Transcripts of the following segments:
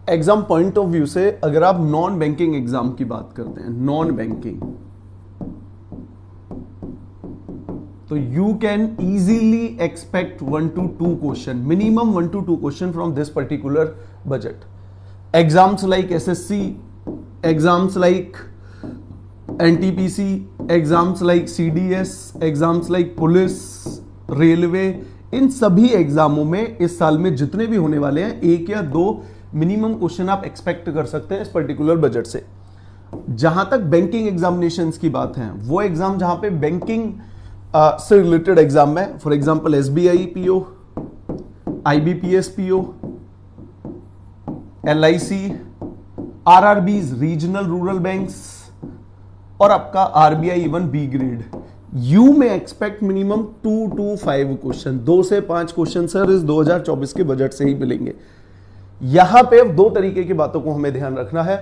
Exam point of view से अगर आप नॉन बैंकिंग एग्जाम की बात करते हैं, नॉन बैंकिंग, तो you can easily expect 1 to 2 question, minimum 1 to 2 question from this particular budget. Exams like SSC, exams like NTPC, exams like CDS, exams like police, railway, इन सभी एग्जामों में इस साल में जितने भी होने वाले हैं 1 या 2 मिनिमम क्वेश्चन आप एक्सपेक्ट कर सकते हैं इस पर्टिकुलर बजट से। जहां तक बैंकिंग एग्जामिनेशंस की बात है, वो एग्जाम जहां पे बैंकिंग से रिलेटेड एग्जाम है, for example SBI PO, IBPS PO, LIC, RRBs, regional rural banks, और आपका RBI even be grade, you में एक्सपेक्ट मिनिमम 2 to 5 क्वेश्चन, 2 से 5 क्वेश्चन सर इस 2024 के बजट से ही मिलेंगे। यहां पे 2 तरीके की बातों को हमें ध्यान रखना है।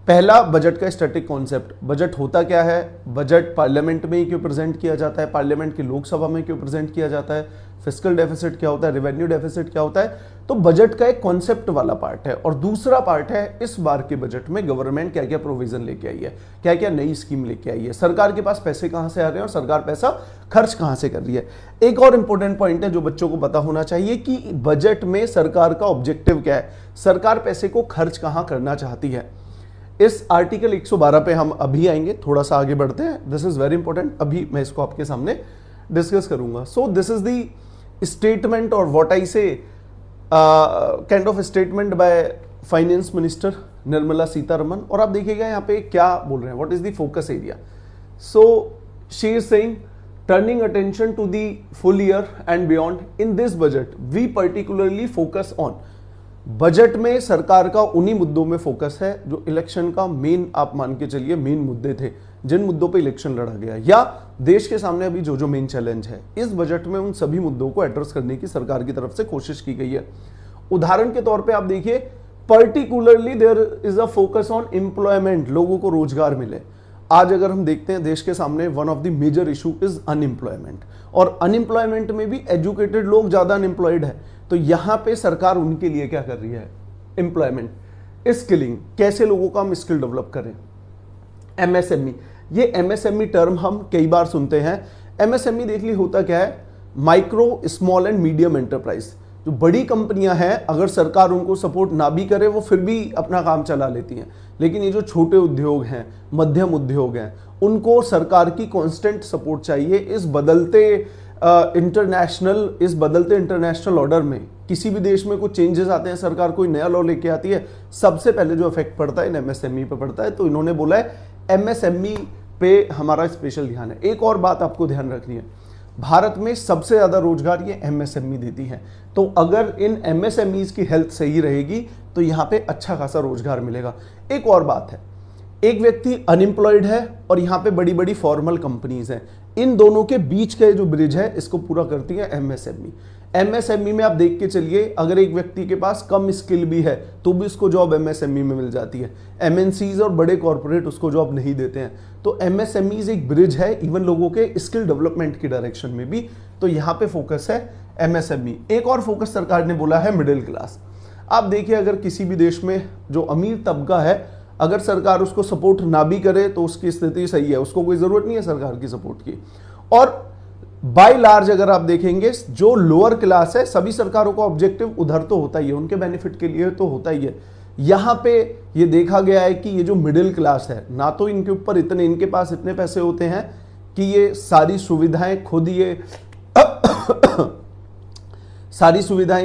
पहला, बजट का स्टैटिक कॉन्सेप्ट। बजट होता क्या है? बजट पार्लियामेंट में ही क्यों प्रेजेंट किया जाता है, पार्लियामेंट की लोकसभा में क्यों प्रेजेंट किया जाता है, फिस्कल डेफिसिट क्या होता है, रेवेन्यू डेफिसिट क्या होता है। तो बजट का एक कॉन्सेप्ट वाला पार्ट है। और दूसरा पार्ट है इस बार के बजट में गवर्नमेंट क्या क्या प्रोविजन लेके आई है, क्या क्या नई स्कीम लेके आई है, सरकार के पास पैसे कहां से आ रहे हैं और सरकार पैसा खर्च कहां से कर रही है। एक और इंपॉर्टेंट पॉइंट है जो बच्चों को पता होना चाहिए कि बजट में सरकार का ऑब्जेक्टिव क्या है, सरकार पैसे को खर्च कहां करना चाहती है। इस आर्टिकल 112 पे हम अभी आएंगे, थोड़ा सा आगे बढ़ते हैं, दिस इज वेरी इंपॉर्टेंट, अभी मैं इसको आपके सामने डिस्कस करूंगा। So this is the statement और what I say kind of statement by finance minister Nirmala Sitharaman. और आप देखिएगा यहाँ पे क्या बोल रहे हैं, what is the focus area. So she is saying turning attention to the full year and beyond in this budget we particularly focus on. Budget में सरकार का उन्हीं मुद्दों में फोकस है जो इलेक्शन का मेन, आप मान के चलिए मेन मुद्दे थे, जिन मुद्दों पे इलेक्शन लड़ा गया, या देश के सामने अभी जो जो मेन चैलेंज है, इस बजट में उन सभी मुद्दों को एड्रेस करने की सरकार की तरफ से कोशिश की गई है। उदाहरण के तौर पे आप देखिए, particularly there is a focus on employment, लोगों को रोजगार मिले। आज अगर हम देखते हैं देश के सामने one of the major issue is unemployment, और अनएम्प्लॉयमेंट में भी एजुकेटेड लोग ज्यादा अनएम्प्लॉयड है। तो यहां पे सरकार उनके लिए क्या कर रही है, एम्प्लॉयमेंट, स्किलिंग, कैसे लोगों का हम स्किल डेवलप करें। एमएसएमई, ये एमएसएमई टर्म हम कई बार सुनते हैं। एमएसएमई देख ली होता क्या है, micro small and medium enterprise. जो बड़ी कंपनियां हैं, अगर सरकार उनको सपोर्ट ना भी करे वो फिर भी अपना काम चला लेती हैं, लेकिन ये जो छोटे उद्योग हैं, मध्यम उद्योग हैं, उनको सरकार की कांस्टेंट सपोर्ट चाहिए। इस बदलते इंटरनेशनल ऑर्डर में किसी भी देश में कुछ चेंजेस आते हैं, सरकार कोई नया लॉ लेके आती है, सबसे पहले जो इफेक्ट पड़ता है एमएसएमई पे पड़ता है। तो इन्होंने बोला है एमएसएमई पे हमारा स्पेशल ध्यान है। एक और बात आपको ध्यान रखनी है, भारत में सबसे ज्यादा रोजगार ये एमएसएमई देती है। तो अगर इन एमएसएमईज की हेल्थ सही रहेगी तो यहां पे अच्छा खासा रोजगार मिलेगा। एक और बात है, एक व्यक्ति अनएम्प्लॉयड है और यहां पे बड़ी बड़ी फॉर्मल कंपनीज हैं, इन दोनों के बीच का जो ब्रिज है इसको पूरा करती है एमएसएमई। एमएसएमई में आप देख के चलिए, अगर एक व्यक्ति के पास कम स्किल भी है तो भी उसको जॉब एमएसएमई में मिल जाती है। एमएनसीज और बड़े कॉर्पोरेट उसको जॉब नहीं देते हैं। तो एमएसएमईज एक ब्रिज है इवन लोगों के स्किल डेवलपमेंट की डायरेक्शन में भी। तो यहाँ पे फोकस है एमएसएमई। एक और फोकस सरकार ने बोला है मिडिल क्लास। आप देखिए, अगर किसी भी देश में जो अमीर तबका है, अगर सरकार उसको सपोर्ट ना भी करे तो उसकी स्थिति सही है, उसको कोई जरूरत नहीं है सरकार की सपोर्ट की। और बाय लार्ज अगर आप देखेंगे, जो लोअर क्लास है, सभी सरकारों का ऑब्जेक्टिव उधर तो होता ही है, उनके बेनिफिट के लिए तो होता ही है। यहां पे ये देखा गया है कि ये जो मिडिल क्लास है, ना तो इनके ऊपर इनके पास इतने पैसे होते हैं कि ये सारी सुविधाएं खुद ये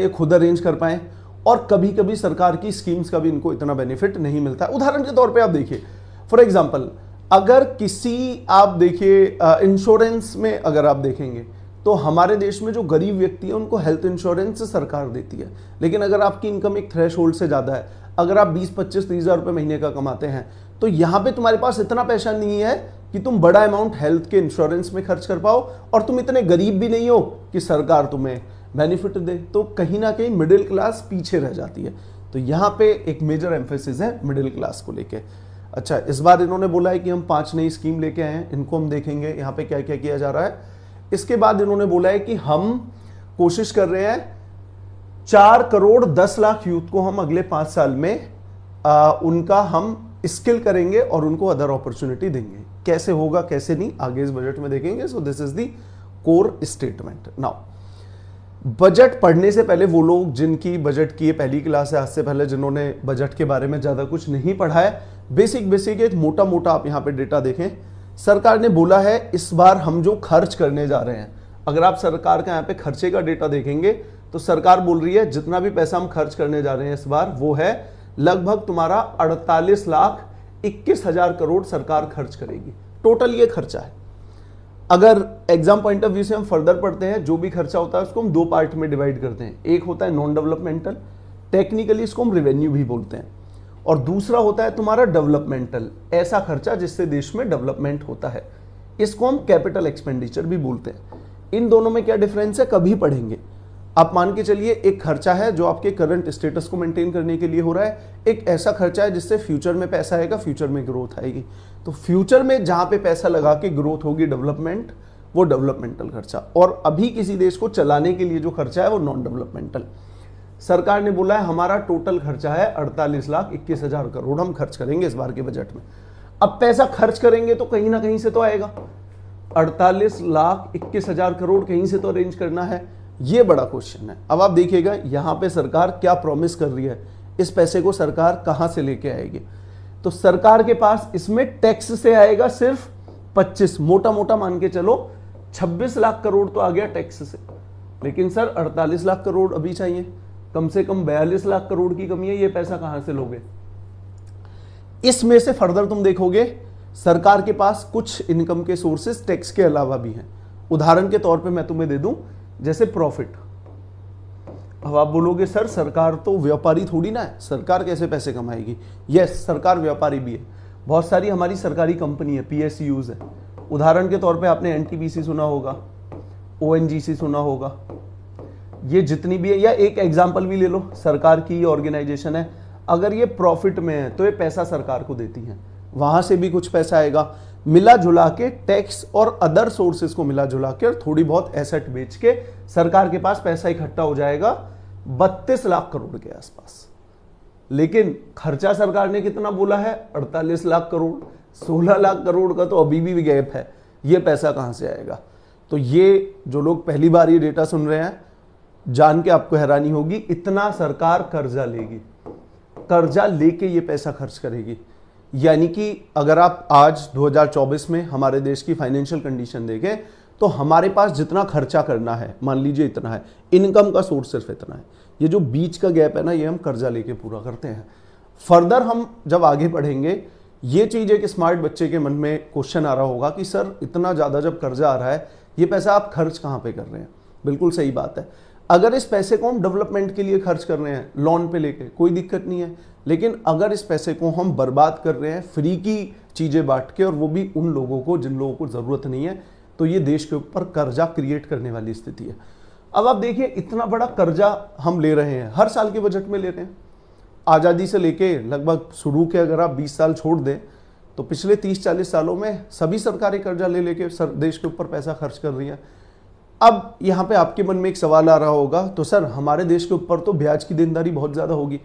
खुद अरेंज कर पाए, और कभी कभी सरकार की स्कीम्स का भी इनको इतना बेनिफिट नहीं मिलता है। उदाहरण के तौर पे आप देखिए, फॉर एग्जांपल, अगर किसी आप देखिए इंश्योरेंस में अगर आप देखेंगे तो हमारे देश में जो गरीब व्यक्ति है उनको हेल्थ इंश्योरेंस सरकार देती है। लेकिन अगर आपकी इनकम एक थ्रेशोल्ड से ज्यादा है, अगर आप 20-25-30 हज़ार रुपए महीने का कमाते हैं, तो यहां पे तुम्हारे पास इतना पैसा नहीं है कि तुम बड़ा अमाउंट हेल्थ के इंश्योरेंस में खर्च कर पाओ, और तुम इतने गरीब भी नहीं हो कि सरकार तुम्हें बेनिफिट दे। तो कहीं ना कहीं मिडिल क्लास पीछे रह जाती है। तो यहां पे एक मेजर एम्फेसिस है मिडिल क्लास को लेके। अच्छा, इस बार इन्होंने बोला है कि हम 5 नई स्कीम लेके आए हैं, इनको हम देखेंगे यहाँ पे क्या क्या किया जा रहा है। इसके बाद इन्होंने बोला है कि हम कोशिश कर रहे हैं 4 करोड़ 10 लाख यूथ को हम अगले 5 साल में उनका हम स्किल करेंगे और उनको अदर अपॉर्चुनिटी देंगे। कैसे होगा कैसे नहीं आगे इस बजट में देखेंगे। सो this is the core statement. Now budget पढ़ने से पहले वो लोग जिनकी बजट की पहली क्लास है आज से पहले, जिन्होंने बजट के बारे में ज्यादा कुछ नहीं पढ़ा है, बेसिक एक मोटा मोटा आप यहां पे डेटा देखें। सरकार ने बोला है इस बार हम जो खर्च करने जा रहे हैं, अगर आप सरकार का यहाँ पे खर्चे का डेटा देखेंगे तो सरकार बोल रही है जितना भी पैसा हम खर्च करने जा रहे हैं इस बार वो है लगभग तुम्हारा 48,21,000 करोड़ सरकार खर्च करेगी। टोटल ये खर्चा है। अगर एग्जाम पॉइंट ऑफ व्यू से हम फर्दर पढ़ते हैं, जो भी खर्चा होता है उसको हम दो पार्ट में डिवाइड करते हैं। एक होता है नॉन डेवलपमेंटल, टेक्निकली इसको हम रेवेन्यू भी बोलते हैं, और दूसरा होता है तुम्हारा डेवलपमेंटल, ऐसा खर्चा जिससे देश में डेवलपमेंट होता है, इसको हम कैपिटल एक्सपेंडिचर भी बोलते हैं। इन दोनों में क्या डिफरेंस है कभी पढ़ेंगे। आप मान के चलिए एक खर्चा है जो आपके करंट स्टेटस को मेंटेन करने के लिए हो रहा है, एक ऐसा खर्चा है जिससे फ्यूचर में पैसा आएगा, फ्यूचर में ग्रोथ आएगी। तो फ्यूचर में जहां पे पैसा लगा के ग्रोथ होगी डेवलपमेंट, वो डेवलपमेंटल खर्चा, और अभी किसी देश को चलाने के लिए जो खर्चा है वो नॉन डेवलपमेंटल। सरकार ने बोला है हमारा टोटल खर्चा है 48,21,000 करोड़ हम खर्च करेंगे इस बार के बजट में। अब पैसा खर्च करेंगे तो कहीं ना कहीं से तो आएगा, 48,21,000 करोड़ कहीं से तो अरेंज करना है, ये बड़ा क्वेश्चन है। अब आप देखिएगा यहां पे सरकार क्या प्रॉमिस कर रही है, इस पैसे को सरकार कहां से लेके आएगी। तो सरकार के पास इसमें टैक्स से आएगा सिर्फ 25, मोटा मोटा मान के चलो 26 लाख करोड़ तो आ गया टैक्स से, लेकिन सर 48 लाख करोड़ अभी चाहिए, कम से कम 42 लाख करोड़ की कमी है, ये पैसा कहां से लोगे। इसमें से फर्दर तुम देखोगे सरकार के पास कुछ इनकम के सोर्सेस टैक्स के अलावा भी हैं। उदाहरण के तौर पे मैं तुम्हें दे दूं, जैसे प्रॉफिट। अब आप बोलोगे सर सरकार तो व्यापारी थोड़ी ना है, सरकार कैसे पैसे कमाएगी। यस, सरकार व्यापारी भी है, बहुत सारी हमारी सरकारी कंपनी है, पीएसयूज है। उदाहरण के तौर पे आपने एनटीपीसी सुना होगा, ओएनजीसी सुना होगा, ये जितनी भी है, या एक एग्जांपल भी ले लो, सरकार की ऑर्गेनाइजेशन है, अगर ये प्रॉफिट में है तो ये पैसा सरकार को देती है, वहां से भी कुछ पैसा आएगा। मिला जुला के टैक्स और अदर सोर्सेज को मिला जुला के और थोड़ी बहुत एसेट बेच के सरकार के पास पैसा इकट्ठा हो जाएगा 32 लाख करोड़ के आसपास। लेकिन खर्चा सरकार ने कितना बोला है, 48 लाख करोड़, 16 लाख करोड़ का तो अभी भी गैप है, ये पैसा कहां से आएगा। तो ये जो लोग पहली बार ये डेटा सुन रहे हैं, जान के आपको हैरानी होगी, इतना सरकार कर्जा लेगी, कर्जा लेके ये पैसा खर्च करेगी। यानी कि अगर आप आज 2024 में हमारे देश की फाइनेंशियल कंडीशन देखें तो हमारे पास जितना खर्चा करना है, मान लीजिए इतना है, इनकम का सोर्स सिर्फ इतना है, ये जो बीच का गैप है ना, ये हम कर्जा लेके पूरा करते हैं। फर्दर हम जब आगे बढ़ेंगे, ये चीज एक स्मार्ट बच्चे के मन में क्वेश्चन आ रहा होगा कि सर इतना ज्यादा जब कर्जा आ रहा है, ये पैसा आप खर्च कहां पे कर रहे हैं। बिल्कुल सही बात है, अगर इस पैसे को हम डेवलपमेंट के लिए खर्च कर रहे हैं लोन पे लेके, कोई दिक्कत नहीं है, लेकिन अगर इस पैसे को हम बर्बाद कर रहे हैं फ्री की चीजें बांट के, और वो भी उन लोगों को जिन लोगों को जरूरत नहीं है, तो ये देश के ऊपर कर्जा क्रिएट करने वाली स्थिति है। अब आप देखिए इतना बड़ा कर्जा हम ले रहे हैं, हर साल के बजट में ले रहे हैं। आजादी से लेके लगभग शुरू के अगर आप 20 साल छोड़ दें तो पिछले 30-40 सालों में सभी सरकारें कर्जा ले लेके देश के ऊपर पैसा खर्च कर रही है। अब यहां पे आपके मन में एक सवाल आ रहा होगा, तो सर हमारे देश के ऊपर तो ब्याज की देनदारी बहुत ज्यादा होगी।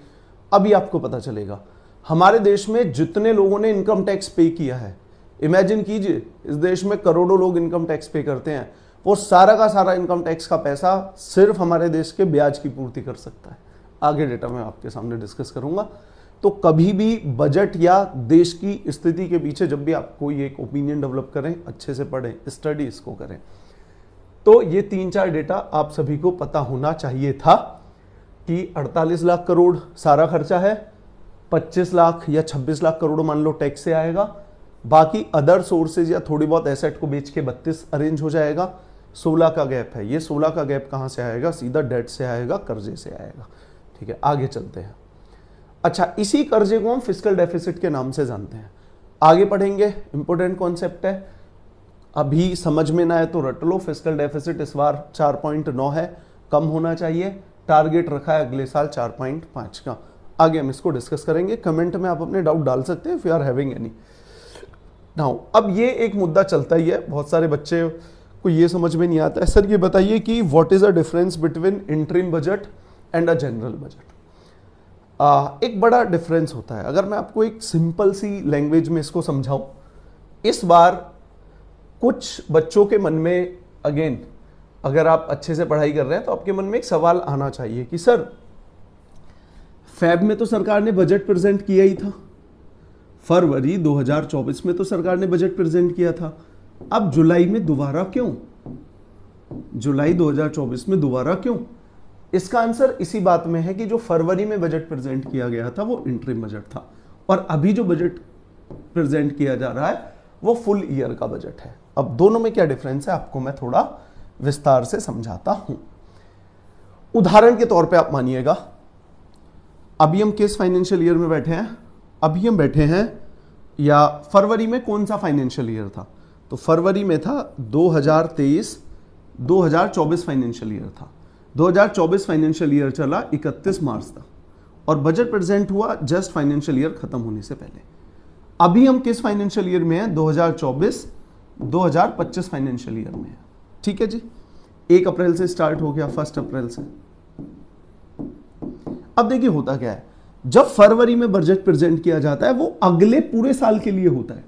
अभी आपको पता चलेगा हमारे देश में जितने लोगों ने इनकम टैक्स पे किया है, इमेजिन कीजिए इस देश में करोड़ों लोग इनकम टैक्स पे करते हैं, वो सारा का सारा इनकम टैक्स का पैसा सिर्फ हमारे देश के ब्याज की पूर्ति कर सकता है। आगे डेटा मैं आपके सामने डिस्कस करूंगा। तो कभी भी बजट या देश की स्थिति के पीछे जब भी आप कोई एक ओपिनियन डेवलप करें, अच्छे से पढ़ें, स्टडी इसको करें। तो ये 3-4 डेटा आप सभी को पता होना चाहिए था कि 48 लाख करोड़ सारा खर्चा है, 25 लाख या 26 लाख करोड़ मान लो टैक्स से आएगा, बाकी अदर सोर्सेज या थोड़ी बहुत एसेट को बेच के 32 अरेंज हो जाएगा, 16 का गैप है। ये 16 का गैप कहां से आएगा, सीधा डेट से आएगा, कर्जे से आएगा। ठीक है, आगे चलते हैं। अच्छा, इसी कर्जे को हम फिस्कल डेफिसिट के नाम से जानते हैं, आगे पढ़ेंगे, इंपॉर्टेंट कॉन्सेप्ट है, अभी समझ में ना आए तो रट लो। फिस्कल डेफिसिट इस बार 4.9 है, कम होना चाहिए, टारगेट रखा है अगले साल 4.5 का। आगे हम इसको डिस्कस करेंगे, कमेंट में आप अपने डाउट डाल सकते हैं if you are having any. Now अब ये एक मुद्दा चलता ही है, बहुत सारे बच्चे को ये समझ में नहीं आता है, सर ये बताइए कि what is a difference between interim budget and a general budget. एक बड़ा डिफरेंस होता है। अगर मैं आपको एक सिंपल सी लैंग्वेज में इसको समझाऊं, इस बार कुछ बच्चों के मन में, अगेन अगर आप अच्छे से पढ़ाई कर रहे हैं तो आपके मन में एक सवाल आना चाहिए कि सर फेब में तो सरकार ने बजट प्रेजेंट किया ही था, फरवरी 2024 में तो सरकार ने बजट प्रेजेंट किया था, अब जुलाई में दोबारा क्यों, जुलाई 2024 में दोबारा क्यों? इसका आंसर इसी बात में है कि जो फरवरी में बजट प्रेजेंट किया गया था वो इंटरिम बजट था, और अभी जो बजट प्रेजेंट किया जा रहा है वो फुल ईयर का बजट है। अब दोनों में क्या डिफरेंस है आपको मैं थोड़ा विस्तार से समझाता हूं। उदाहरण के तौर पे आप मानिएगा, अभी हम किस फाइनेंशियल ईयर में बैठे हैं? अभी हम बैठे हैं, या फरवरी में कौन सा फाइनेंशियल ईयर था? तो फरवरी में था 2023-2024 फाइनेंशियल ईयर था। 2024 फाइनेंशियल ईयर चला 31 मार्च तक, और बजट प्रेजेंट हुआ जस्ट फाइनेंशियल ईयर खत्म होने से पहले। अभी हम किस फाइनेंशियल ईयर में हैं? 2024-2025 फाइनेंशियल ईयर में है। ठीक है जी, 1 अप्रैल से स्टार्ट हो गया, 1 अप्रैल से। अब देखिए होता क्या है, जब फरवरी में बजट प्रेजेंट किया जाता है वो अगले पूरे साल के लिए होता है।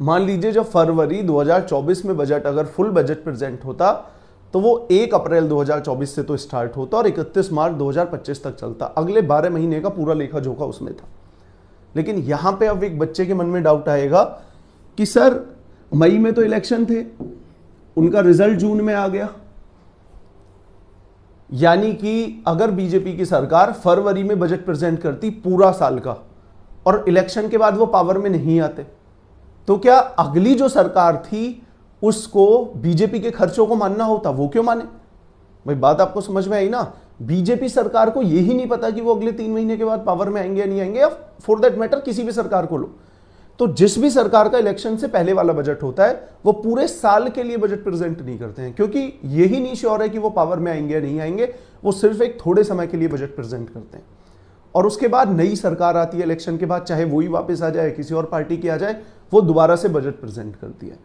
मान लीजिए जब फरवरी 2024 में बजट, अगर फुल बजट प्रेजेंट होता तो वो 1 अप्रैल 2024 से तो स्टार्ट होता और 31 मार्च 2025 तक चलता, अगले 12 महीने का पूरा लेखा जोखा उसमें था। लेकिन यहां पे अब एक बच्चे के मन में डाउट आएगा कि सर मई में तो इलेक्शन थे, उनका रिजल्ट जून में आ गया, यानी कि अगर बीजेपी की सरकार फरवरी में बजट प्रेजेंट करती पूरा साल का और इलेक्शन के बाद वो पावर में नहीं आते, तो क्या अगली जो सरकार थी उसको बीजेपी के खर्चों को मानना होता? वो क्यों माने? भाई बात आपको समझ में आई ना? बीजेपी सरकार को यही नहीं पता कि वो अगले 3 महीने के बाद पावर में आएंगे या नहीं आएंगे, या फॉर दैट मैटर किसी भी सरकार को लो, तो जिस भी सरकार का इलेक्शन से पहले वाला बजट होता है वो पूरे साल के लिए बजट प्रेजेंट नहीं करते हैं, क्योंकि यही नहीं श्योर है कि वो पावर में आएंगे या नहीं आएंगे, वो सिर्फ एक थोड़े समय के लिए बजट प्रेजेंट करते हैं। और उसके बाद नई सरकार आती है इलेक्शन के बाद, चाहे वही वापस आ जाए, किसी और पार्टी की आ जाए, वो दोबारा से बजट प्रेजेंट करती है।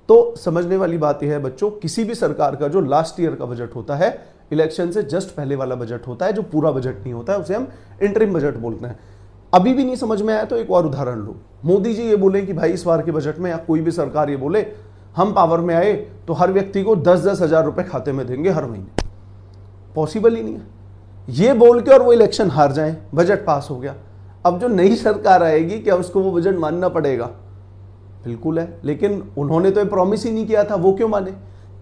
तो समझने वाली बात यह है बच्चों, किसी भी सरकार का जो लास्ट ईयर का बजट होता है, इलेक्शन से जस्ट पहले वाला बजट होता है, जो पूरा बजट नहीं होता है, उसे हम इंटरिम बजट बोलते हैं। अभी भी नहीं समझ में आया तो एक और उदाहरण लो, मोदी जी ये बोले कि भाई इस बार के बजट में, या कोई भी सरकार ये बोले हम पावर में आए तो हर व्यक्ति को 10-10 हजार रुपए खाते में देंगे हर महीने, पॉसिबल ही नहीं है। ये बोल के और वो इलेक्शन हार जाए, बजट पास हो गया, अब जो नई सरकार आएगी क्या उसको वो बजट मानना पड़ेगा? बिल्कुल है, लेकिन उन्होंने तो ये प्रॉमिस ही नहीं किया था, वो क्यों माने?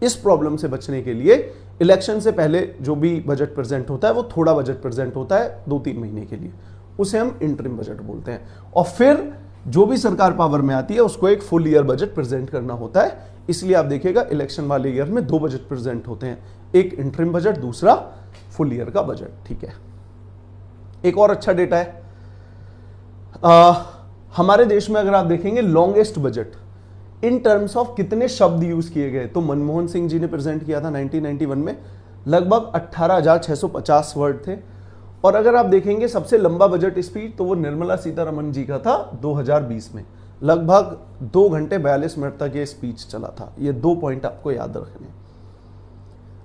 इस प्रॉब्लम से बचने के लिए इलेक्शन से पहले जो भी बजट प्रेजेंट होता है वो थोड़ा बजट प्रेजेंट होता है 2-3 महीने के लिए, उसे हम इंटरिम बजट बोलते हैं। और फिर जो भी सरकार पावर में आती है उसको एक फुल ईयर बजट प्रेजेंट करना होता है। इसलिए आप देखिएगा इलेक्शन वाले ईयर में 2 बजट प्रेजेंट होते हैं, एक इंटरिम बजट, दूसरा फुल ईयर का बजट। ठीक है, एक और अच्छा डेटा है, हमारे देश में अगर आप देखेंगे longest budget in terms of कितने शब्द यूज किए गए, तो मनमोहन सिंह जी ने प्रेजेंट किया था 1991 में, लगभग 18,650 वर्ड थे। और अगर आप देखेंगे सबसे लंबा बजट स्पीच तो वो निर्मला सीतारमण जी का था 2020 में, लगभग 2 घंटे 42 मिनट तक ये स्पीच चला था। ये 2 पॉइंट आपको याद रखने।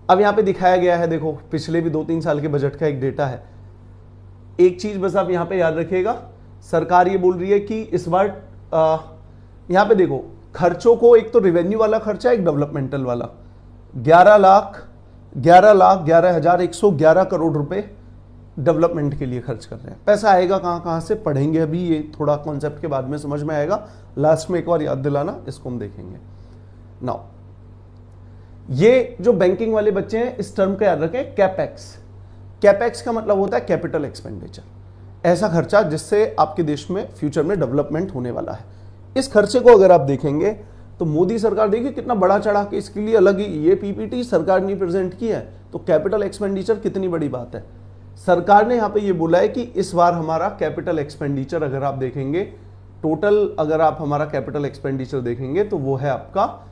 अब यहां पे दिखाया गया है, देखो पिछले भी 2-3 साल के बजट का एक डेटा है। एक चीज बस आप यहां पे याद रखिएगा, सरकार ये बोल रही है कि इस बार यहां पे देखो खर्चों को, एक तो रेवेन्यू वाला खर्चा, एक डेवलपमेंटल वाला, 11,11,11,111 करोड़ रुपए डेवलपमेंट के लिए खर्च कर रहे हैं। पैसा आएगा कहां से पढ़ेंगे, अभी ये थोड़ा कॉन्सेप्ट के बाद में समझ में आएगा, लास्ट में एक बार याद दिलाना, इसको हम देखेंगे। नाउ ये जो बैंकिंग वाले बच्चे हैं इस टर्म का याद रखें, कैपेक्स। कैपेक्स का मतलब होता है कैपिटल एक्सपेंडिचर, ऐसा खर्चा जिससे आपके देश में फ्यूचर में डेवलपमेंट होने वाला है। इस खर्चे को अगर आप देखेंगे तो मोदी सरकार देखिए कितना बड़ा चढ़ा के, इसके लिए अलग ही ये पीपीटी सरकार ने प्रेजेंट की है, तो कैपिटल एक्सपेंडिचर कितनी बड़ी बात है। सरकार ने यहां पे ये बोला है कि इस बार हमारा कैपिटल एक्सपेंडिचर अगर आप देखेंगे टोटल, अगर आप हमारा कैपिटल एक्सपेंडिचर देखेंगे तो वो है आपका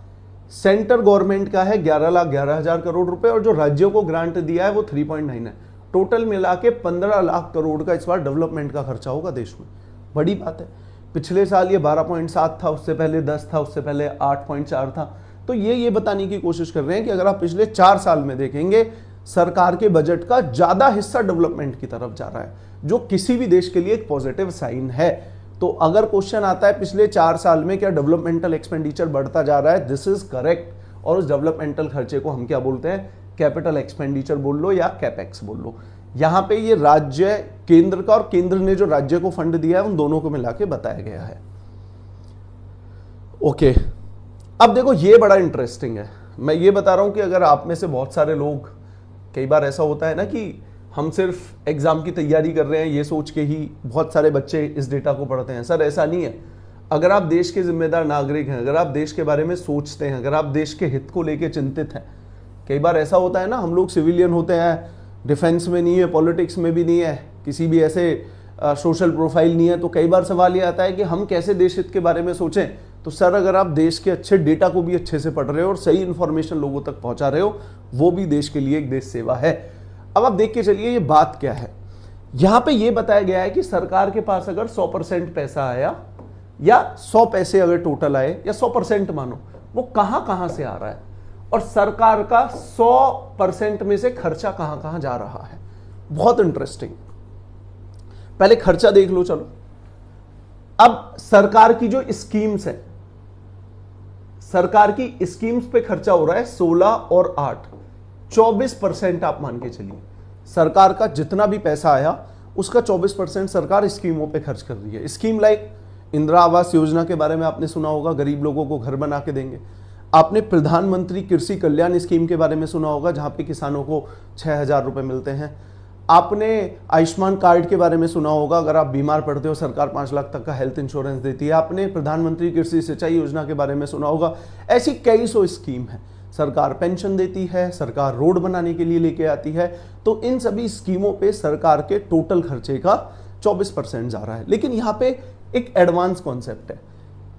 सेंटर गवर्नमेंट का है 11,11,000 करोड़ रुपए, और जो राज्यों को ग्रांट दिया है वो 3.9 है। टोटल मिला के 15 लाख करोड़ का इस बार डेवलपमेंट का खर्चा होगा देश में। बड़ी बात है, पिछले साल ये 12.7 था, उससे पहले 10 था, उससे पहले 8.4 था। तो ये बताने की कोशिश कर रहे हैं कि अगर आप पिछले 4 साल में देखेंगे सरकार के बजट का ज्यादा हिस्सा डेवलपमेंट की तरफ जा रहा है। जो किसी भी देश के लिए एक पॉजिटिव साइन है। तो अगर क्वेश्चन आता है पिछले 4 साल में क्या डेवलपमेंटल एक्सपेंडिचर बढ़ता जा रहा है, दिस इज करेक्ट। और उस डेवलपमेंटल खर्चे को हम क्या बोलते हैं, कैपिटल एक्सपेंडिचर बोल लो या कैपेक्स बोल लो। यहां पे ये राज्य केंद्र का और केंद्र ने जो राज्य को फंड दिया है उन दोनों को मिला के बताया गया है। ओके, अब देखो ये बड़ा इंटरेस्टिंग है। मैं ये बता रहा हूं कि अगर आप में से बहुत सारे लोग, कई बार ऐसा होता है ना कि हम सिर्फ एग्जाम की तैयारी कर रहे हैं ये सोच के ही बहुत सारे बच्चे इस डेटा को पढ़ते हैं। सर ऐसा नहीं है। अगर आप देश के जिम्मेदार नागरिक हैं, अगर आप देश के बारे में सोचते हैं, अगर आप देश के हित को लेकर चिंतित हैं, कई बार ऐसा होता है ना, हम लोग सिविलियन होते हैं, डिफेंस में नहीं है, पॉलिटिक्स में भी नहीं है, किसी भी ऐसे सोशल प्रोफाइल नहीं है, तो कई बार सवाल ये आता है कि हम कैसे देश हित के बारे में सोचें। तो सर अगर आप देश के अच्छे डेटा को भी अच्छे से पढ़ रहे हो और सही इंफॉर्मेशन लोगों तक पहुंचा रहे हो, वो भी देश के लिए एक देश सेवा है। अब आप देख के चलिए ये बात क्या है। यहां पे ये बताया गया है कि सरकार के पास अगर 100% पैसा आया या 100 पैसे अगर टोटल आए या 100% मानो, वो कहां कहां से आ रहा है और सरकार का 100% में से खर्चा कहां कहां जा रहा है। बहुत इंटरेस्टिंग। पहले खर्चा देख लो चलो। अब सरकार की जो स्कीम्स है, सरकार की स्कीम्स पे खर्चा हो रहा है 16 और 8, 24% आप मान के चलिए। सरकार का जितना भी पैसा आया उसका 24% सरकार स्कीमों पे खर्च कर रही है। स्कीम लाइक इंदिरा आवास योजना के बारे में आपने सुना होगा, गरीब लोगों को घर बना के देंगे। आपने प्रधानमंत्री कृषि कल्याण स्कीम के बारे में सुना होगा, जहां पे किसानों को 6,000 रुपए मिलते हैं। आपने आयुष्मान कार्ड के बारे में सुना होगा, अगर आप बीमार पड़ते हो सरकार 5 लाख तक का हेल्थ इंश्योरेंस देती है। आपने प्रधानमंत्री कृषि सिंचाई योजना के बारे में सुना होगा। ऐसी कई सौ स्कीम है। सरकार पेंशन देती है, सरकार रोड बनाने के लिए लेके आती है। तो इन सभी स्कीमों पे सरकार के टोटल खर्चे का 24% जा रहा है। लेकिन यहाँ पे एक एडवांस कॉन्सेप्ट है।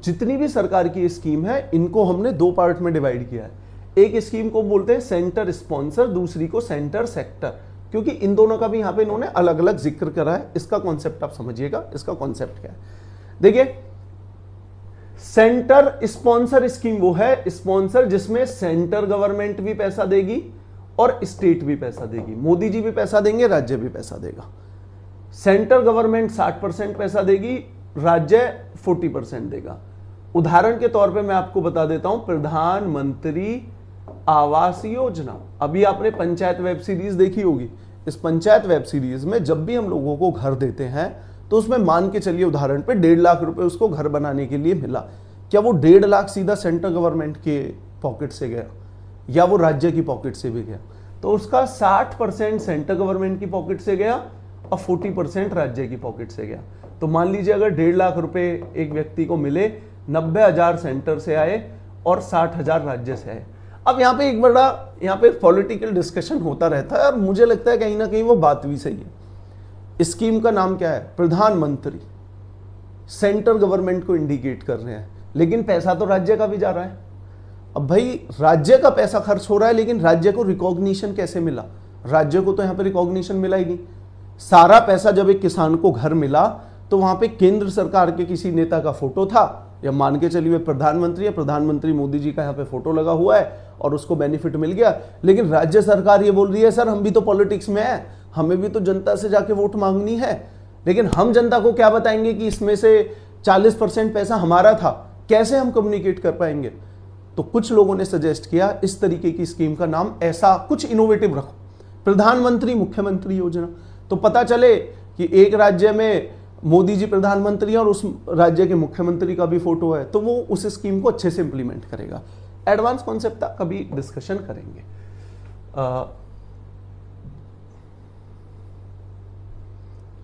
जितनी भी सरकार की स्कीम है इनको हमने 2 पार्ट में डिवाइड किया है। एक स्कीम को बोलते हैं सेंटर स्पॉन्सर, दूसरी को सेंटर सेक्टर, क्योंकि इन दोनों का भी यहां पे इन्होंने अलग अलग जिक्र करा है। इसका कॉन्सेप्ट आप समझिएगा, इसका कॉन्सेप्ट क्या है। देखिए, सेंटर स्पॉन्सर स्कीम वो है स्पॉन्सर जिसमें सेंटर गवर्नमेंट भी पैसा देगी और स्टेट भी पैसा देगी। मोदी जी भी पैसा देंगे, राज्य भी पैसा देगा। सेंटर गवर्नमेंट 60% पैसा देगी, राज्य 40% देगा। उदाहरण के तौर पे मैं आपको बता देता हूं, प्रधानमंत्री आवास योजना। अभी आपने पंचायत वेब सीरीज देखी होगी। इस पंचायत वेब सीरीज में जब भी हम लोगों को घर देते हैं तो उसमें मान के चलिए उदाहरण पे 1.5 लाख रुपए उसको घर बनाने के लिए मिला। क्या वो 1.5 लाख सीधा सेंटर गवर्नमेंट के पॉकेट से गया या वो राज्य की पॉकेट से भी गया? तो उसका 60% सेंटर गवर्नमेंट की पॉकेट से गया और 40% राज्य की पॉकेट से गया। तो मान लीजिए अगर 1.5 लाख रुपए एक व्यक्ति को मिले, 90,000 सेंटर से आए और 60,000 राज्य से आए। अब यहाँ पे एक बड़ा यहाँ पे पॉलिटिकल डिस्कशन होता रहता है और मुझे लगता है कहीं ना कहीं वो बात भी सही है। स्कीम का नाम क्या है? प्रधानमंत्री। सेंटर गवर्नमेंट को इंडिकेट कर रहे हैं, लेकिन पैसा तो राज्य का भी जा रहा है। अब भाई राज्य का पैसा खर्च हो रहा है, लेकिन राज्य को रिकॉग्निशन कैसे मिला? राज्य को तो यहाँ पे रिकॉग्निशन मिला ही नहीं। सारा पैसा जब एक किसान को घर मिला तो वहां पे केंद्र सरकार के किसी नेता का फोटो था, या मान के चलिए प्रधानमंत्री है, प्रधानमंत्री मोदी जी का यहाँ पे फोटो लगा हुआ है और उसको बेनिफिट मिल गया। लेकिन राज्य सरकार ये बोल रही है सर हम भी तो पॉलिटिक्स में है, हमें भी तो जनता से जाके वोट मांगनी है, लेकिन हम जनता को क्या बताएंगे कि इसमें से 40% पैसा हमारा था, कैसे हम कम्युनिकेट कर पाएंगे? तो कुछ लोगों ने सजेस्ट किया इस तरीके की स्कीम का नाम ऐसा कुछ इनोवेटिव रखो, प्रधानमंत्री मुख्यमंत्री योजना। तो पता चले कि एक राज्य में मोदी जी प्रधानमंत्री हैं और उस राज्य के मुख्यमंत्री का भी फोटो है, तो वो उस स्कीम को अच्छे से इंप्लीमेंट करेगा। एडवांस कॉन्सेप्ट था, कभी डिस्कशन करेंगे।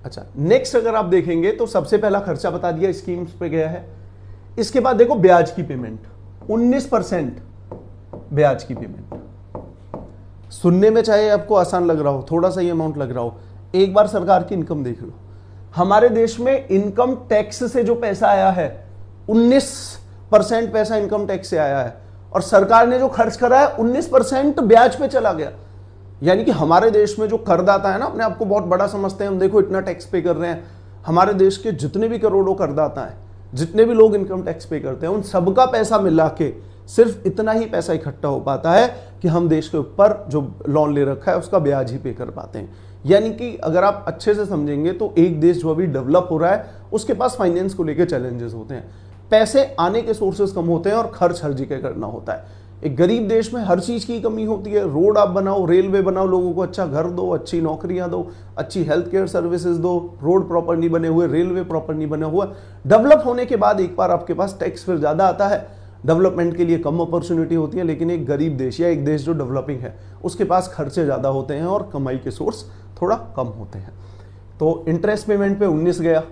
अच्छा, नेक्स्ट अगर आप देखेंगे तो सबसे पहला खर्चा बता दिया स्कीम्स पे गया है। इसके बाद देखो ब्याज की पेमेंट, 19% ब्याज की पेमेंट। सुनने में चाहे आपको आसान लग रहा हो, थोड़ा सा ये अमाउंट लग रहा हो, एक बार सरकार की इनकम देख लो। हमारे देश में इनकम टैक्स से जो पैसा आया है 19% पैसा इनकम टैक्स से आया है, और सरकार ने जो खर्च करा है 19% ब्याज पे चला गया। यानी कि हमारे देश में जो करदाता है ना, अपने आपको बहुत बड़ा समझते हैं, हम देखो इतना टैक्स पे कर रहे हैं। हमारे देश के जितने भी करोड़ों करदाता हैं, जितने भी लोग इनकम टैक्स पे करते हैं, उन सबका पैसा मिला के सिर्फ इतना ही पैसा इकट्ठा हो पाता है कि हम देश के ऊपर जो लोन ले रखा है उसका ब्याज ही पे कर पाते हैं। यानी कि अगर आप अच्छे से समझेंगे तो एक देश जो अभी डेवलप हो रहा है उसके पास फाइनेंस को लेकर चैलेंजेस होते हैं, पैसे आने के सोर्सेस कम होते हैं और खर्च हर जगह करना होता है। एक गरीब देश में हर चीज की कमी होती है, रोड आप बनाओ, रेलवे बनाओ, लोगों को अच्छा घर दो, अच्छी नौकरियां दो, अच्छी हेल्थ केयर सर्विसेज दो, रोड प्रॉपर नहीं बने हुए, रेलवे प्रॉपर नहीं बना हुआ, डेवलप होने के बाद एक बार आपके पास टैक्स फिर ज्यादा आता है, डेवलपमेंट के लिए कम अपॉर्चुनिटी होती है। लेकिन एक गरीब देश या एक देश जो डेवलपिंग है उसके पास खर्चे ज्यादा होते हैं और कमाई के सोर्स थोड़ा कम होते हैं। तो इंटरेस्ट पेमेंट पे 19 गया,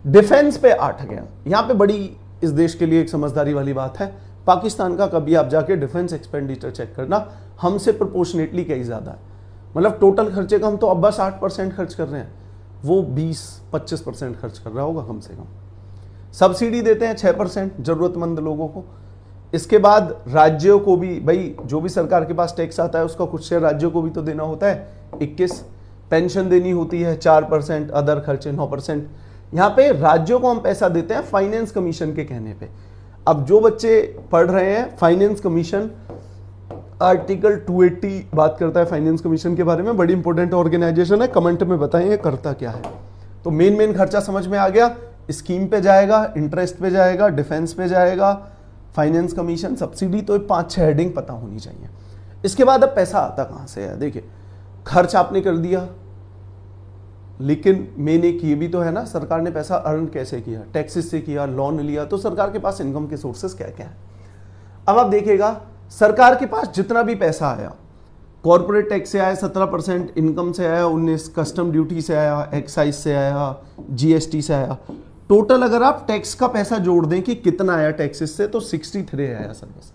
डिफेंस पे 8 गया। यहां पे बड़ी इस देश के लिए एक समझदारी वाली बात है, पाकिस्तान का कभी आप जाके डिफेंस एक्सपेंडिचर चेक करना, हमसे प्रोपोर्शनेटली कहीं ज्यादा है। मतलब टोटल खर्चे का हम तो अब बस 8% खर्च कर रहे हैं, वो 20-25% खर्च कर रहा होगा कम से कम। सब्सिडी देते हैं 6% जरूरतमंद लोगों को। इसके बाद राज्यों को भी, भाई जो भी सरकार के पास टैक्स आता है उसका कुछ शेयर राज्यों को भी तो देना होता है, 21। पेंशन देनी होती है 4%, अदर खर्चे 9%। यहाँ पे राज्यों को हम पैसा देते हैं फाइनेंस कमीशन के कहने पे। अब जो बच्चे पढ़ रहे हैं, फाइनेंस कमीशन आर्टिकल 280 बात करता है फाइनेंस कमीशन के बारे में, बड़ी इंपॉर्टेंट ऑर्गेनाइजेशन है, कमेंट में बताएं ये करता क्या है। तो मेन खर्चा समझ में आ गया, स्कीम पे जाएगा, इंटरेस्ट पे जाएगा, डिफेंस पे जाएगा, फाइनेंस कमीशन, सब्सिडी, तो 5-6 हेडिंग पता होनी चाहिए। इसके बाद अब पैसा आता कहां से है? देखिए, खर्च आपने कर दिया, लेकिन मेन एक ये भी तो है ना, सरकार ने पैसा अर्न कैसे किया? टैक्सेस से किया, लोन लिया, तो सरकार के पास इनकम के सोर्सेस क्या क्या है? अब आप देखिएगा, सरकार के पास जितना भी पैसा आया, कॉर्पोरेट टैक्स से आया 17%, इनकम से आया 19%, कस्टम ड्यूटी से आया, एक्साइज से आया, जीएसटी से आया, टोटल अगर आप टैक्स का पैसा जोड़ दें कि कितना आया टैक्सेस से, तो 63 आया सर, बस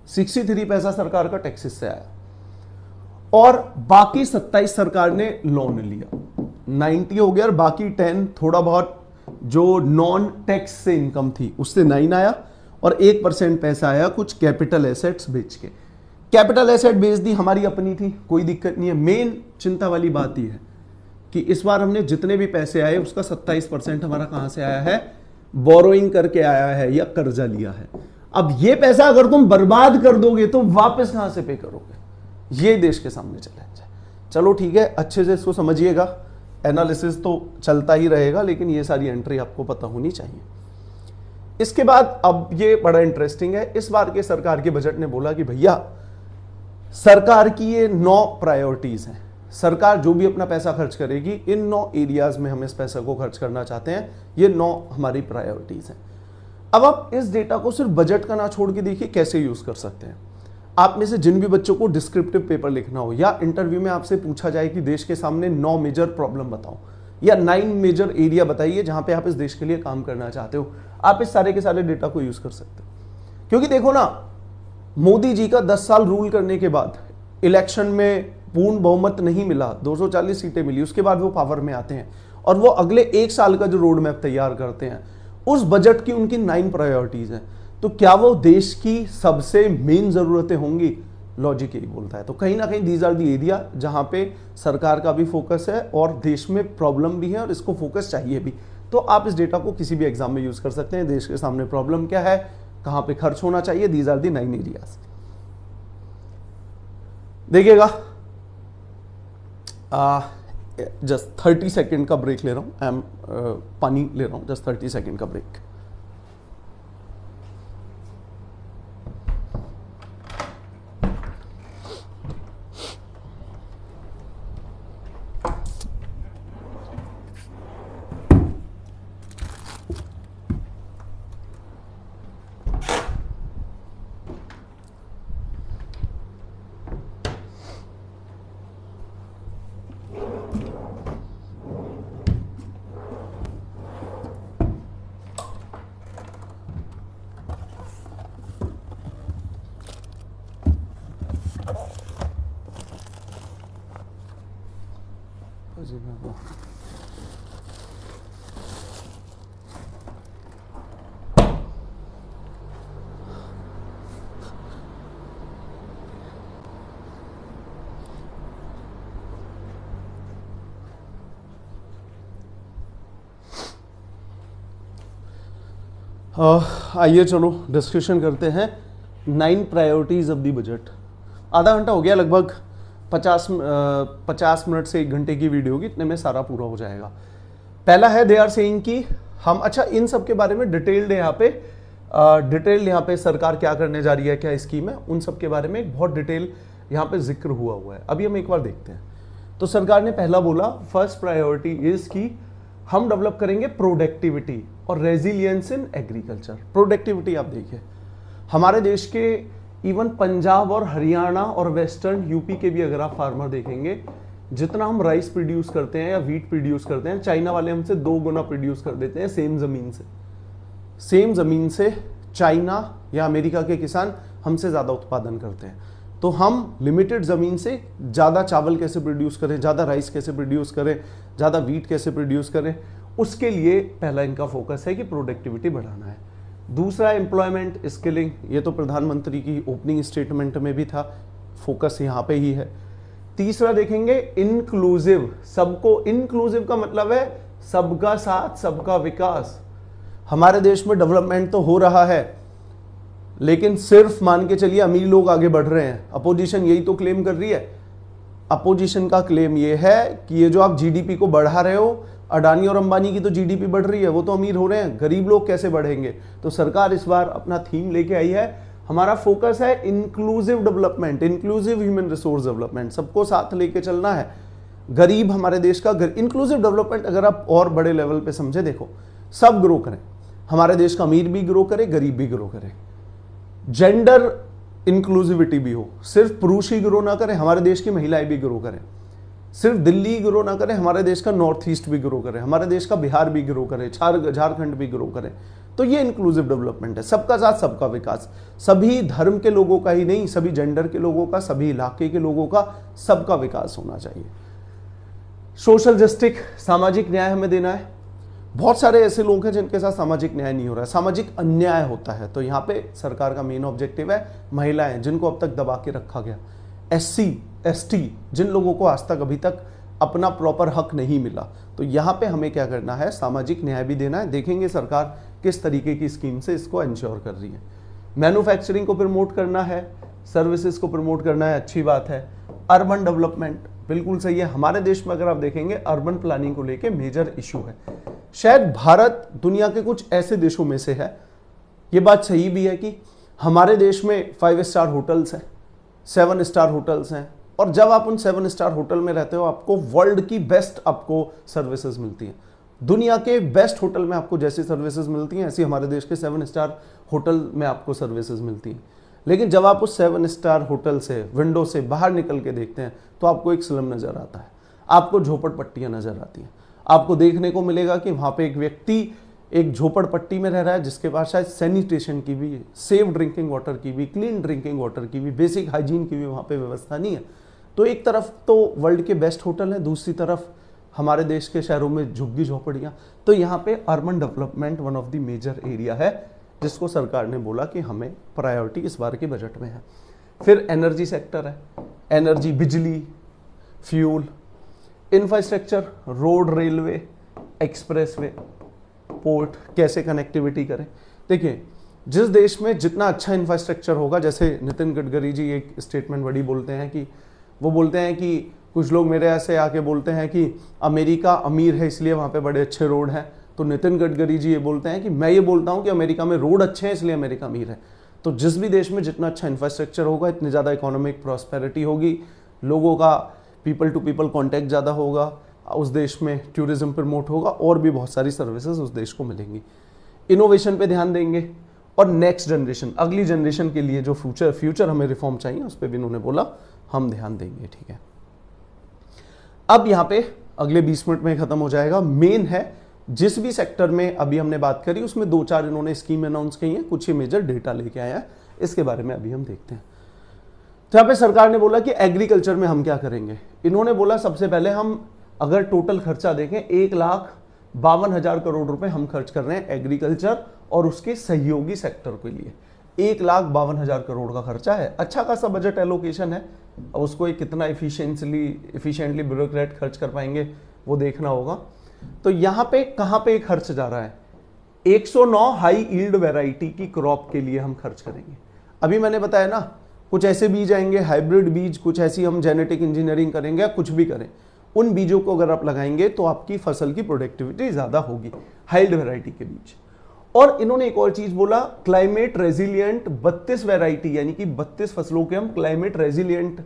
63 पैसा सरकार का टैक्सेस से आया। और बाकी 27 सरकार ने लोन लिया, 90 हो गया, और बाकी 10 थोड़ा बहुत जो नॉन टैक्स से इनकम थी उससे 9 आया, और 1% पैसा आया कुछ कैपिटल एसेट्स बेच के। कैपिटल एसेट बेच दी, हमारी अपनी थी, कोई दिक्कत नहीं है। मेन चिंता वाली बात यह है कि इस बार हमने जितने भी पैसे आए उसका 27% हमारा कहां से आया है? बोरोइंग करके आया है या कर्जा लिया है। अब ये पैसा अगर तुम बर्बाद कर दोगे तो वापस कहां से पे करोगे? ये देश के सामने चैलेंज है। चलो ठीक है, अच्छे से इसको समझिएगा, एनालिसिस तो चलता ही रहेगा, लेकिन ये सारी एंट्री आपको पता होनी चाहिए। इसके बाद अब ये बड़ा इंटरेस्टिंग है, इस बार के सरकार के बजट ने बोला कि भैया सरकार की ये 9 प्रायोरिटीज हैं, सरकार जो भी अपना पैसा खर्च करेगी इन 9 एरियाज में हम इस पैसे को खर्च करना चाहते हैं, ये 9 हमारी प्रायोरिटीज हैं। अब आप इस डेटा को सिर्फ बजट का ना छोड़ के देखिए कैसे यूज कर सकते हैं। आप में से जिन भी बच्चों को डिस्क्रिप्टिव पेपर लिखना हो या इंटरव्यू में आपसे पूछा जाए कि देश के सामने 9 मेजर प्रॉब्लम बताओ या 9 मेजर एरिया बताइए जहां पे आप इस देश के लिए काम करना चाहते हो, आप इस सारे के सारे डेटा को यूज कर सकते हो। क्योंकि देखो ना, मोदी जी का 10 साल रूल करने के बाद इलेक्शन में पूर्ण बहुमत नहीं मिला, 240 सीटें मिली, उसके बाद वो पावर में आते हैं और वो अगले 1 साल का जो रोड मैप तैयार करते हैं, उस बजट की उनकी 9 प्रायोरिटीज हैं। तो क्या वो देश की सबसे मेन जरूरतें होंगी? लॉजिक यही बोलता है। तो कहीं ना कहीं दीज आर दी एरिया जहां पे सरकार का भी फोकस है और देश में प्रॉब्लम भी है और इसको फोकस चाहिए भी। तो आप इस डेटा को किसी भी एग्जाम में यूज कर सकते हैं। देश के सामने प्रॉब्लम क्या है, कहां पे खर्च होना चाहिए, दीज आर दी 9 एरियाज। देखिएगा, जस्ट 30 सेकेंड का ब्रेक ले रहा हूं, आई एम पानी ले रहा हूं, जस्ट 30 सेकेंड का ब्रेक। आइए चलो डिस्कशन करते हैं 9 प्रायोरिटीज ऑफ द बजट। आधा घंटा हो गया लगभग, 50 मिनट से 1 घंटे की वीडियो होगी, इतने में सारा पूरा हो जाएगा। पहला है दे आर सेइंग कि हम, अच्छा इन सब के बारे में डिटेल्ड यहाँ पे सरकार क्या करने जा रही है, क्या स्कीम है, उन सब के बारे में एक बहुत डिटेल यहाँ पे जिक्र हुआ है। अभी हम एक बार देखते हैं। तो सरकार ने पहला बोला फर्स्ट प्रायोरिटी इज कि हम डेवलप करेंगे प्रोडक्टिविटी और रेजिलियंस इन एग्रीकल्चर। प्रोडक्टिविटी आप देखिए, हमारे देश के इवन पंजाब और हरियाणा और वेस्टर्न यूपी के भी अगर आप फार्मर देखेंगे, जितना हम राइस प्रोड्यूस करते हैं या व्हीट प्रोड्यूस करते हैं, चाइना वाले हमसे 2 गुना प्रोड्यूस कर देते हैं सेम जमीन से चाइना या अमेरिका के किसान हमसे ज्यादा उत्पादन करते हैं। तो हम लिमिटेड जमीन से ज्यादा चावल कैसे प्रोड्यूस करें, ज्यादा राइस कैसे प्रोड्यूस करें, ज्यादा व्हीट कैसे प्रोड्यूस करें, उसके लिए पहला इनका फोकस है कि प्रोडक्टिविटी बढ़ाना है। दूसरा एम्प्लॉयमेंट स्किलिंग, ये तो प्रधानमंत्री की ओपनिंग स्टेटमेंट में भी था, फोकस यहाँ पे ही है। तीसरा देखेंगे इंक्लूसिव, सबको, इंक्लूसिव का मतलब है सबका साथ सबका विकास। हमारे देश में डेवलपमेंट तो हो रहा है, लेकिन सिर्फ मान के चलिए अमीर लोग आगे बढ़ रहे हैं। अपोजिशन यही तो क्लेम कर रही है। अपोजिशन का क्लेम ये है कि ये जो आप जीडीपी को बढ़ा रहे हो, अडानी और अंबानी की तो जीडीपी बढ़ रही है, वो तो अमीर हो रहे हैं, गरीब लोग कैसे बढ़ेंगे। तो सरकार इस बार अपना थीम लेके आई है, हमारा फोकस है inclusive development, inclusive human resource development, सबको साथ लेके चलना है। गरीब हमारे देश का इंक्लूसिव डेवलपमेंट अगर आप और बड़े लेवल पे समझे, देखो सब ग्रो करें, हमारे देश का अमीर भी ग्रो करे, गरीब भी ग्रो करे, जेंडर इंक्लूसिविटी भी हो, सिर्फ पुरुष ही ग्रो ना करें, हमारे देश की महिलाएं भी ग्रो करें, सिर्फ दिल्ली ग्रो ना करे, हमारे देश का नॉर्थ ईस्ट भी ग्रो करे, हमारे देश का बिहार भी ग्रो करे, झारखंड भी ग्रो करे। तो ये इंक्लूसिव डेवलपमेंट है, सबका साथ सबका विकास, सभी धर्म के लोगों का ही नहीं, सभी जेंडर के लोगों का, सभी इलाके के लोगों का, सबका विकास होना चाहिए। सोशल जस्टिस, सामाजिक न्याय हमें देना है। बहुत सारे ऐसे लोग हैं जिनके साथ सामाजिक न्याय नहीं हो रहा है, सामाजिक अन्याय होता है। तो यहाँ पे सरकार का मेन ऑब्जेक्टिव है महिलाएं, जिनको अब तक दबा के रखा गया, SC ST, जिन लोगों को आज तक अभी तक अपना प्रॉपर हक नहीं मिला। तो यहाँ पे हमें क्या करना है, सामाजिक न्याय भी देना है। देखेंगे सरकार किस तरीके की स्कीम से इसको एंश्योर कर रही है। मैन्युफैक्चरिंग को प्रमोट करना है, सर्विसेज को प्रमोट करना है, अच्छी बात है। अर्बन डेवलपमेंट बिल्कुल सही है। हमारे देश में अगर आप देखेंगे अर्बन प्लानिंग को लेके मेजर इशू है। शायद भारत दुनिया के कुछ ऐसे देशों में से है, ये बात सही भी है कि हमारे देश में 5 स्टार होटल्स हैं, 7 स्टार होटल्स हैं, और जब आप उन 7 स्टार होटल में रहते हो, आपको वर्ल्ड की बेस्ट आपको सर्विसेज मिलती हैं। दुनिया के बेस्ट होटल में आपको जैसी सर्विसेज मिलती हैं, ऐसी हमारे देश के 7 स्टार होटल में आपको सर्विसेज मिलती हैं। लेकिन जब आप उस 7 स्टार होटल से विंडो से बाहर निकल के देखते हैं, तो आपको एक स्लम नजर आता है, आपको झोपड़पट्टियां नजर आती हैं। आपको देखने को मिलेगा कि वहां पे एक व्यक्ति एक झोपड़पट्टी में रह रहा है, जिसके पास शायद सैनिटेशन की भी, सेफ ड्रिंकिंग वाटर की भी, क्लीन ड्रिंकिंग वाटर की भी, बेसिक हाइजीन की भी वहां पे व्यवस्था नहीं है। तो एक तरफ तो वर्ल्ड के बेस्ट होटल है, दूसरी तरफ हमारे देश के शहरों में झुग्गी झोपड़ियां। तो यहाँ पे urban development one of the major area है, जिसको सरकार ने बोला कि हमें प्रायोरिटी इस बार के बजट में है। फिर एनर्जी सेक्टर है, एनर्जी, बिजली, fuel, infrastructure, road, railway, expressway, port, कैसे कनेक्टिविटी करें। देखिए, जिस देश में जितना अच्छा इंफ्रास्ट्रक्चर होगा, जैसे नितिन गडकरी जी एक स्टेटमेंट बड़ी बोलते हैं कि वो बोलते हैं कि कुछ लोग मेरे ऐसे आके बोलते हैं कि अमेरिका अमीर है इसलिए वहाँ पे बड़े अच्छे रोड हैं। तो नितिन गडकरी जी ये बोलते हैं कि मैं ये बोलता हूँ कि अमेरिका में रोड अच्छे हैं इसलिए अमेरिका अमीर है। तो जिस भी देश में जितना अच्छा इंफ्रास्ट्रक्चर होगा, इतनी ज़्यादा इकोनॉमिक प्रॉस्पेरिटी होगी, लोगों का पीपल टू पीपल कॉन्टैक्ट ज़्यादा होगा, उस देश में टूरिज्म प्रमोट होगा, और भी बहुत सारी सर्विसेज उस देश को मिलेंगी। इनोवेशन पे ध्यान देंगे, और नेक्स्ट जनरेशन, अगली जनरेशन के लिए जो फ्यूचर हमें रिफॉर्म चाहिए, उस पर भी उन्होंने बोला हम ध्यान देंगे। ठीक है, अब यहाँ पे अगले 20 मिनट में खत्म हो जाएगा। मेन है, जिस भी सेक्टर में अभी हमने बात करी, उसमें 2-4 इन्होंने स्कीम अनाउंस की हैं, कुछ ही मेजर डेटा लेके आया है, इसके बारे में अभी हम देखते हैं। तो यहाँ पे सरकार ने बोला कि एग्रीकल्चर में हम क्या करेंगे। इन्होंने बोला सबसे पहले हम अगर टोटल खर्चा देखें, 1,52,000 करोड़ रुपए हम खर्च कर रहे हैं एग्रीकल्चर और उसके सहयोगी सेक्टर के लिए। 1,52,000 करोड़ का खर्चा है, अच्छा खासा बजट एलोकेशन है। अब उसको कितना इफिशिएंटली ब्यूरोक्रेट खर्च कर पाएंगे वो देखना होगा। तो यहाँ पे कहाँ पे खर्च जा रहा है, 109 हाई यील्ड वैरायटी की क्रॉप के लिए हम खर्च करेंगे। अभी मैंने बताया ना, कुछ ऐसे बीज आएंगे हाइब्रिड बीज, कुछ ऐसी हम जेनेटिक इंजीनियरिंग करेंगे या कुछ भी करें, उन बीजों को अगर आप लगाएंगे तो आपकी फसल की प्रोडक्टिविटी ज्यादा होगी, हाइल्ड वैरायटी के बीज। और इन्होंने एक और चीज बोला, क्लाइमेट रेजिलियंट 32 वैरायटी, यानी कि 32 फसलों के हम क्लाइमेट रेजिलियंट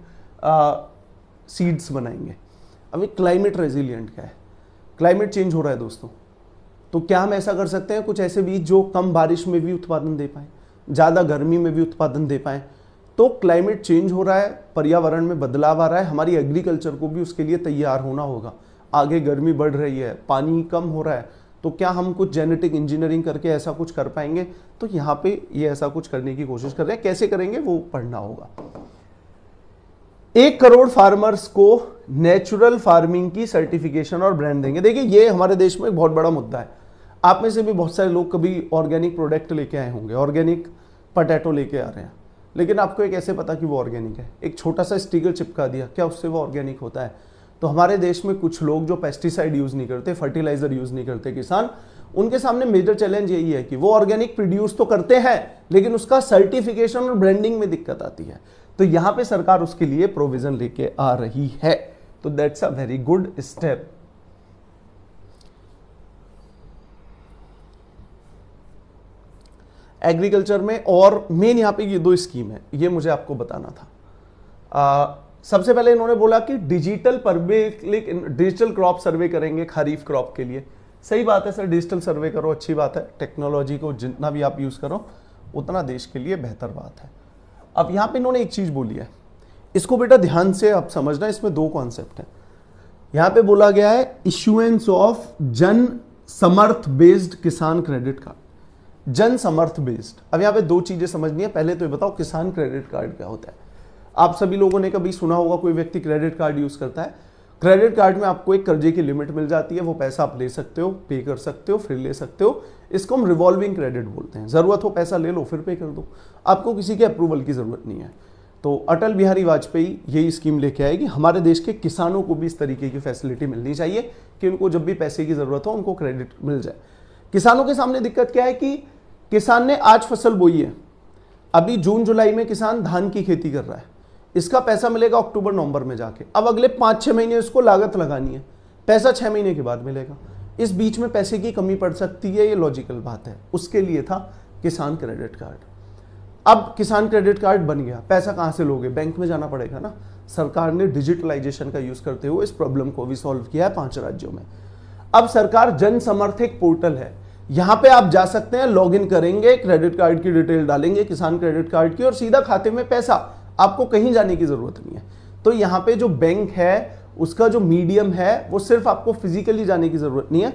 सीड्स बनाएंगे। अभी क्लाइमेट रेजिलियंट क्या है? क्लाइमेट चेंज हो रहा है दोस्तों, तो क्या हम ऐसा कर सकते हैं कुछ ऐसे बीज जो कम बारिश में भी उत्पादन दे पाए, ज्यादा गर्मी में भी उत्पादन दे पाए। तो क्लाइमेट चेंज हो रहा है, पर्यावरण में बदलाव आ रहा है, हमारी एग्रीकल्चर को भी उसके लिए तैयार होना होगा। आगे गर्मी बढ़ रही है, पानी कम हो रहा है, तो क्या हम कुछ जेनेटिक इंजीनियरिंग करके ऐसा कुछ कर पाएंगे? तो यहाँ पे ये ऐसा कुछ करने की कोशिश कर रहे हैं, कैसे करेंगे वो पढ़ना होगा। 1 करोड़ फार्मर्स को नेचुरल फार्मिंग की सर्टिफिकेशन और ब्रांड देंगे। देखिए ये हमारे देश में एक बहुत बड़ा मुद्दा है। आप में से भी बहुत सारे लोग कभी ऑर्गेनिक प्रोडक्ट लेके आए होंगे, ऑर्गेनिक पोटैटो लेके आ रहे हैं, लेकिन आपको ये कैसे पता कि वो ऑर्गेनिक है? एक छोटा सा स्टिकर चिपका दिया, क्या उससे वो ऑर्गेनिक होता है? तो हमारे देश में कुछ लोग जो पेस्टिसाइड यूज नहीं करते, फर्टिलाइजर यूज नहीं करते, किसान, उनके सामने मेजर चैलेंज यही है कि वो ऑर्गेनिक प्रोड्यूस तो करते हैं लेकिन उसका सर्टिफिकेशन और ब्रांडिंग में दिक्कत आती है। तो यहां पे सरकार उसके लिए प्रोविजन लेके आ रही है, तो that's a very good step. Agriculture में और मेन यहां पे ये 2 स्कीम है, ये मुझे आपको बताना था। सबसे पहले इन्होंने बोला कि डिजिटल क्रॉप सर्वे करेंगे खरीफ क्रॉप के लिए। सही बात है सर, डिजिटल सर्वे करो, अच्छी बात है, टेक्नोलॉजी को जितना भी आप यूज करो उतना देश के लिए बेहतर बात है। अब यहां पे इन्होंने एक चीज बोली है, इसको बेटा ध्यान से आप समझना, इसमें 2 कॉन्सेप्ट है। यहां पे बोला गया है इश्यूएंस ऑफ जन समर्थ बेस्ड किसान क्रेडिट कार्ड। जन समर्थ बेस्ड, अब यहां पे 2 चीजें समझनी है। पहले तो ये बताओ किसान क्रेडिट कार्ड क्या होता है। आप सभी लोगों ने कभी सुना होगा कोई व्यक्ति क्रेडिट कार्ड यूज करता है। क्रेडिट कार्ड में आपको एक कर्जे की लिमिट मिल जाती है, वो पैसा आप ले सकते हो, पे कर सकते हो, फिर ले सकते हो। इसको हम रिवॉल्विंग क्रेडिट बोलते हैं। जरूरत हो पैसा ले लो, फिर पे कर दो, आपको किसी के अप्रूवल की जरूरत नहीं है। तो अटल बिहारी वाजपेयी यही स्कीम लेके आए कि हमारे देश के किसानों को भी इस तरीके की फैसिलिटी मिलनी चाहिए कि उनको जब भी पैसे की जरूरत हो उनको क्रेडिट मिल जाए। किसानों के सामने दिक्कत क्या है कि किसान ने आज फसल बोई है, अभी जून जुलाई में किसान धान की खेती कर रहा है, इसका पैसा मिलेगा अक्टूबर नवंबर में जाके। अब अगले 5-6 महीने इसको लागत लगानी है, पैसा 6 महीने के बाद मिलेगा। इस बीच में पैसे की कमी पड़ सकती है, ये लॉजिकल बात है। उसके लिए था किसान क्रेडिट कार्ड। अब किसान क्रेडिट कार्ड बन गया, पैसा कहां से लोगे? बैंक में जाना पड़ेगा ना। सरकार ने डिजिटलाइजेशन का यूज करते हुए इस प्रॉब्लम को भी सॉल्व किया है 5 राज्यों में। अब सरकार जन समर्थ एक पोर्टल है, यहां पे आप जा सकते हैं, लॉग इन करेंगे, क्रेडिट कार्ड की डिटेल डालेंगे, किसान क्रेडिट कार्ड की, और सीधा खाते में पैसा, आपको कहीं जाने की जरूरत नहीं है। तो यहां पे जो बैंक है उसका जो मीडियम है वो सिर्फ आपको फिजिकली जाने की जरूरत नहीं है,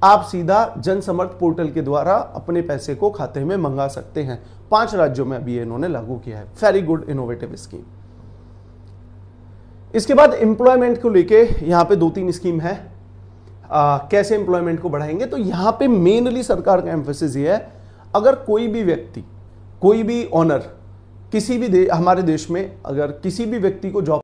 आप सीधा जन समर्थ पोर्टल के द्वारा अपने पैसे को खाते में मंगा सकते हैं। 5 राज्यों में अभी इन्होंने लागू किया है। Very good innovative scheme. इसके बाद एम्प्लॉयमेंट को लेके यहां पे 2-3 स्कीम है। कैसे एम्प्लॉयमेंट को बढ़ाएंगे? तो यहां पे मेनली सरकार का एम्फेसिस ये है, अगर कोई भी व्यक्ति, कोई भी ऑनर किसी भी हमारे देश में अगर किसी भी व्यक्ति को जॉब